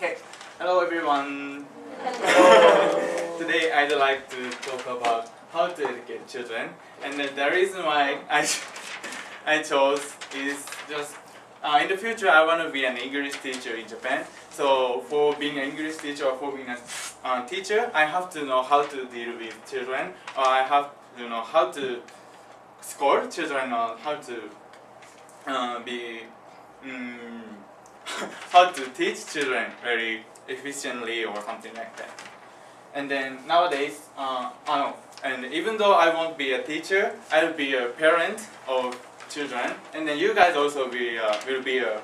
Okay, hello everyone. Hello. Today I'd like to talk about how to educate children, and the reason why I chose is just in the future I want to be an English teacher in Japan. So for being an English teacher or for being a teacher, I have to know how to deal with children, or I have to know how to scold children, or how to how to teach children very efficiently or something like that. And then nowadays, and even though I won't be a teacher, I'll be a parent of children, and then you guys also will be a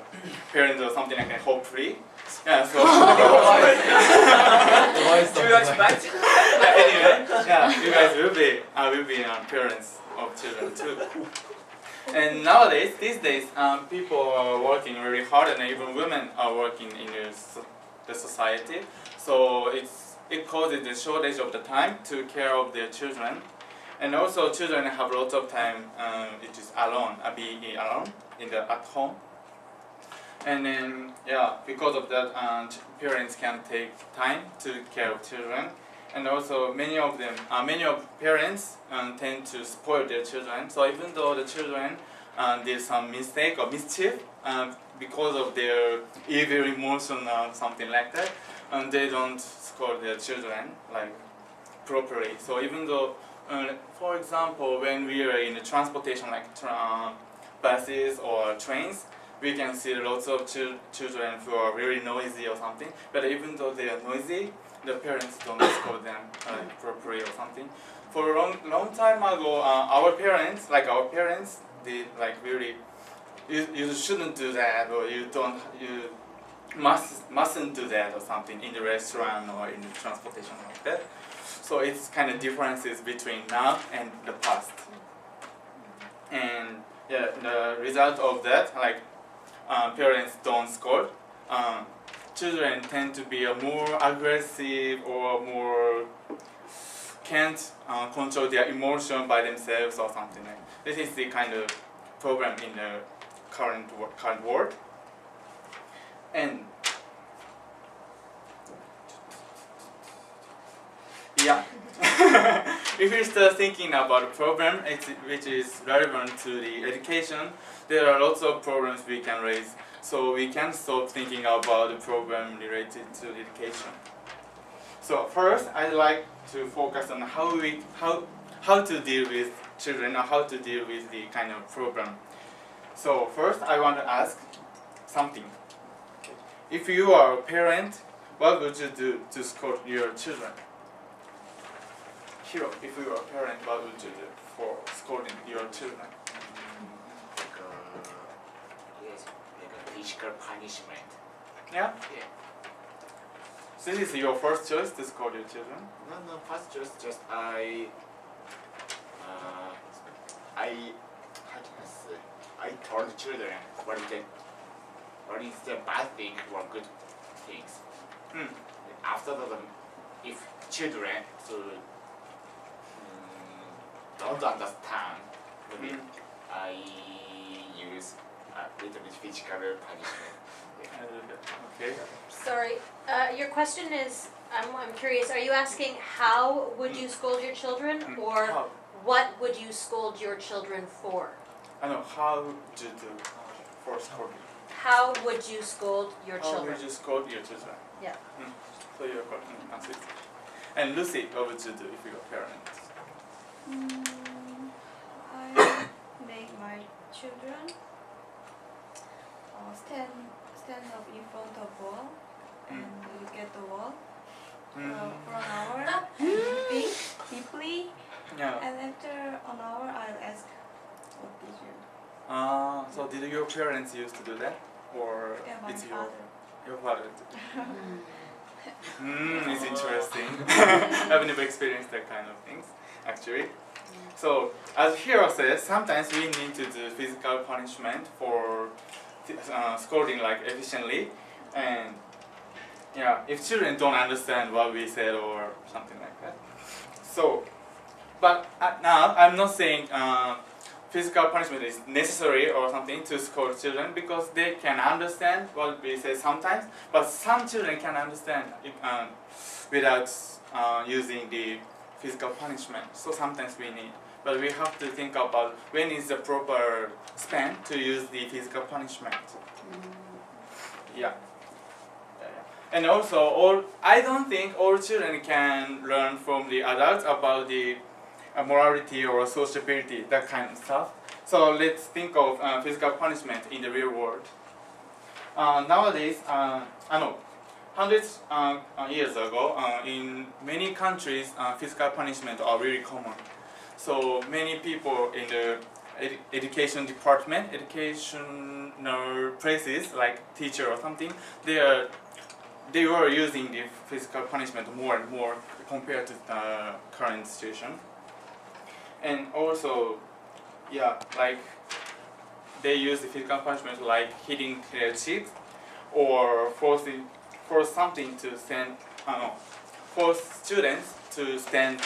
parent or something like that, hopefully. Yeah, so Do you expect? anyway, yeah, you guys will be parents of children too. And nowadays, these days, people are working very hard, and even women are working in the society. So it causes the shortage of the time to care of their children, and also children have lots of time, it is alone, being alone at home. And then because of that, parents can take time to care of children. And also many of parents tend to spoil their children. So even though the children did some mistake or mischief because of their evil emotion or something like that, they don't scold their children like properly. So even though, for example, when we are in the transportation like buses or trains, we can see lots of children who are really noisy or something. But even though they are noisy, the parents don't scold them properly or something. For a long time ago, our parents, they really, you shouldn't do that, or you mustn't do that or something in the restaurant or in the transportation like that. So it's kind of differences between now and the past. And the result of that, parents don't scold. Children tend to be more aggressive or more can't control their emotion by themselves or something like that. This is the kind of problem in the current world. And if you start thinking about a problem which is relevant to the education, there are lots of problems we can raise. So we can stop thinking about the problem related to education. So first, I'd like to focus on how to deal with children, or how to deal with the kind of problem. So first, I want to ask something. If you are a parent, what would you do to scold your children? Hiro, if you are a parent, what would you do for scolding your children? Physical punishment. Yeah? Yeah. So this is your first choice to scold your children? No, first just I told children what is the bad thing or good things. After that, if children don't understand, maybe I use a little bit physical punishment. Okay. Sorry, your question is, I'm curious, are you asking how would you scold your children, or what would you scold your children for? I know, how would you do for scolding? How would you scold your How children? would you scold your children? Yeah. So your question answers. And Lucy, what would you do if you were a parent? I make my children stand up in front of wall and look at the wall for an hour, think deeply, and after an hour I'll ask, what did you? So did your parents used to do that, or My it's father. your father? It's interesting. I've never experienced that kind of things, actually. So, as Hiro says, sometimes we need to do physical punishment for scolding efficiently, and if children don't understand what we said or something like that. So, but now I'm not saying physical punishment is necessary or something to scold children because they can understand what we say sometimes, but some children can understand without using the physical punishment. So sometimes we need, but we have to think about when is the proper span to use the physical punishment. Yeah. And also, I don't think all children can learn from the adults about the morality or sociability, that kind of stuff. So let's think of physical punishment in the real world. Nowadays, hundreds years ago, in many countries, physical punishment are really common. So many people in the education department, educational places like teacher or something, they were using the physical punishment more and more compared to the current situation. And also, yeah, like they use the physical punishment like hitting their cheeks or force students to stand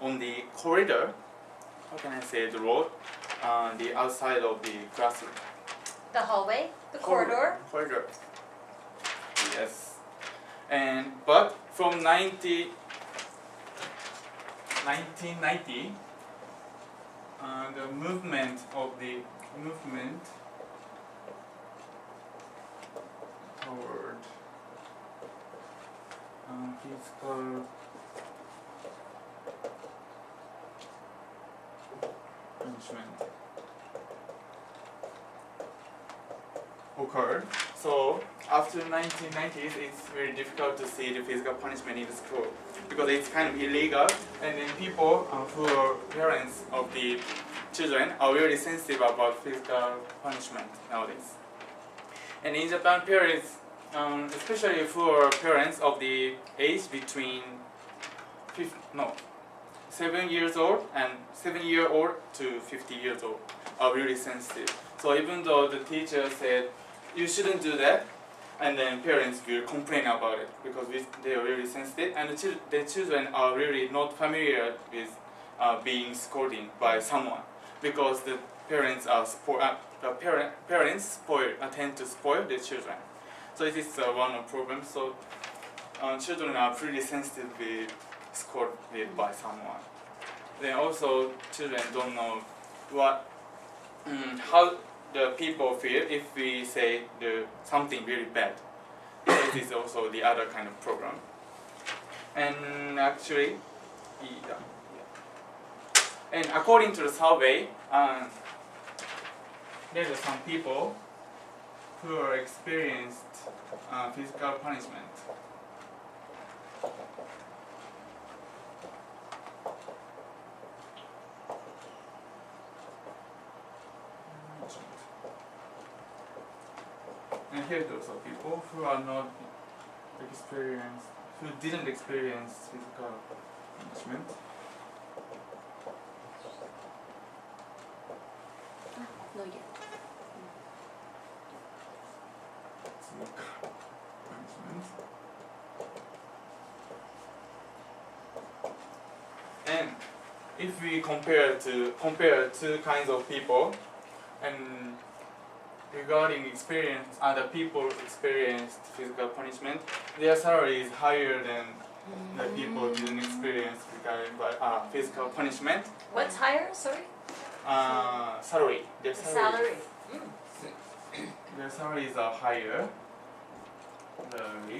on the corridor. How can I say the road? The outside of the classroom. The hallway, the corridor. Corridor. Yes. But from 1990, the movement toward physical punishment occurred. So after 1990s, it's very difficult to see the physical punishment in the school because it's kind of illegal, and then people who are parents of the children are really sensitive about physical punishment nowadays. And in Japan, parents, especially for parents of the age between 7-year-old to 50 years old are really sensitive. So even though the teacher said you shouldn't do that, and then parents will complain about it because they are really sensitive, and the children are really not familiar with being scolded by someone because the parents are tend to spoil their children. So this is one of the problems. So children are pretty sensitive to be scolded by someone. Then also children don't know how the people feel if we say something really bad. So this is also the other kind of problem. And actually, and according to the survey, there are some people who are experienced physical punishment. And here's also people who are not experienced, who didn't experience physical punishment. Not yet. Punishment. And if we compare two kinds of people, and regarding experience, other people experienced physical punishment, their salary is higher than the people who didn't experience physical punishment. What's higher? Sorry. Salary. Their Salary. Their salaries are higher. The